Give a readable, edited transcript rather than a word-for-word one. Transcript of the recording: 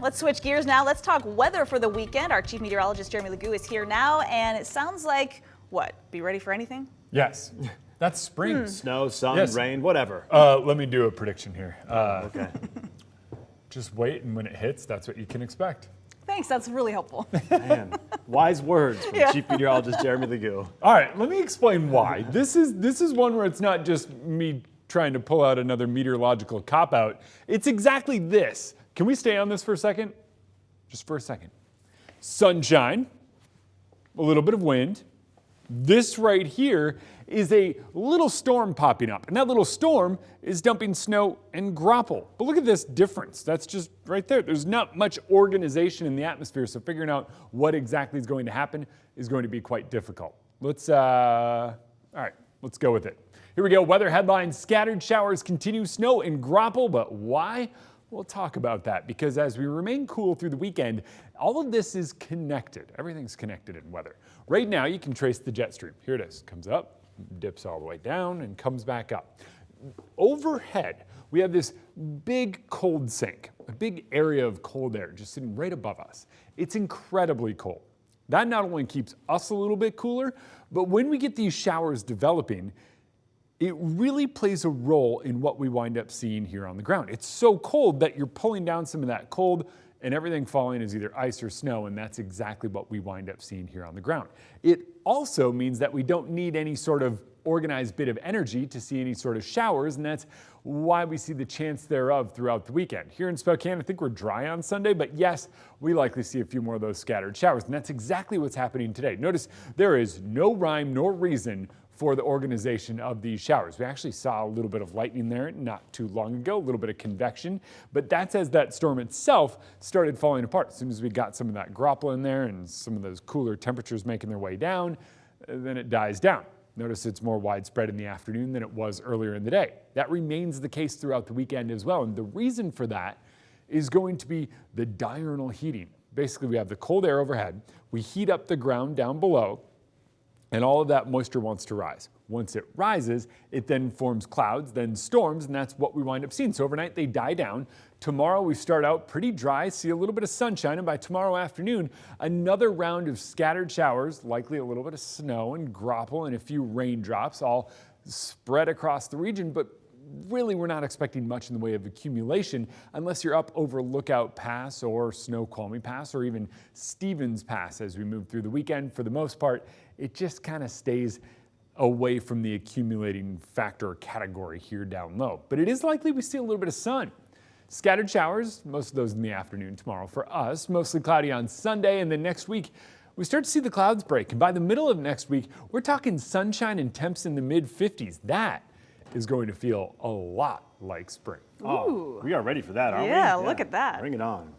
Let's switch gears now. Let's talk weather for the weekend. Our chief meteorologist, Jeremy Legoo, is here now, and it sounds like, what, be ready for anything? Yes. That's spring. Snow, sun, Yes. rain, whatever. Let me do a prediction here. Okay. Just wait, and when it hits, that's what you can expect. Thanks, that's really helpful. Man, wise words from Chief Meteorologist Jeremy Legoo. All right, let me explain why. This is one where it's not just me trying to pull out another meteorological cop-out. It's exactly this. Can we stay on this for a second? Just for a second. Sunshine, a little bit of wind. This right here is a little storm popping up, and that little storm is dumping snow and graupel. But look at this difference. That's just right there. There's not much organization in the atmosphere, so figuring out what exactly is going to happen is going to be quite difficult. All right, let's go with it. Here we go. Weather headlines: scattered showers continue, snow and graupel, but why? We'll talk about that, because as we remain cool through the weekend, all of this is connected. Everything's connected in weather. Right now, you can trace the jet stream. Here it is. Comes up, dips all the way down, and comes back up. Overhead, we have this big cold sink, a big area of cold air just sitting right above us. It's incredibly cold. That not only keeps us a little bit cooler, but when we get these showers developing, it really plays a role in what we wind up seeing here on the ground. It's so cold that you're pulling down some of that cold, and everything falling is either ice or snow, and that's exactly what we wind up seeing here on the ground. It also means that we don't need any sort of organized bit of energy to see any sort of showers, and that's why we see the chance thereof throughout the weekend. Here in Spokane, I think we're dry on Sunday, but yes, we likely see a few more of those scattered showers, and that's exactly what's happening today. Notice there is no rhyme nor reason for the organization of these showers. We actually saw a little bit of lightning there not too long ago, a little bit of convection, but that's as that storm itself started falling apart. As soon as we got some of that graupel in there and some of those cooler temperatures making their way down, then it dies down. Notice it's more widespread in the afternoon than it was earlier in the day. That remains the case throughout the weekend as well, and the reason for that is going to be the diurnal heating. Basically, we have the cold air overhead, we heat up the ground down below, and all of that moisture wants to rise. Once it rises, it then forms clouds, then storms, and that's what we wind up seeing. So overnight, they die down. Tomorrow, we start out pretty dry, see a little bit of sunshine, and by tomorrow afternoon, another round of scattered showers, likely a little bit of snow and graupel and a few raindrops, all spread across the region, but really, we're not expecting much in the way of accumulation unless you're up over Lookout Pass or Snoqualmie Pass or even Stevens Pass as we move through the weekend. For the most part, it just kind of stays away from the accumulating factor category here down low. But it is likely we see a little bit of sun. Scattered showers, most of those in the afternoon tomorrow for us, mostly cloudy on Sunday, and then next week, we start to see the clouds break. And by the middle of next week, we're talking sunshine and temps in the mid-50s. That is going to feel a lot like spring. Oh, we are ready for that, aren't we? Yeah, look at that. Bring it on.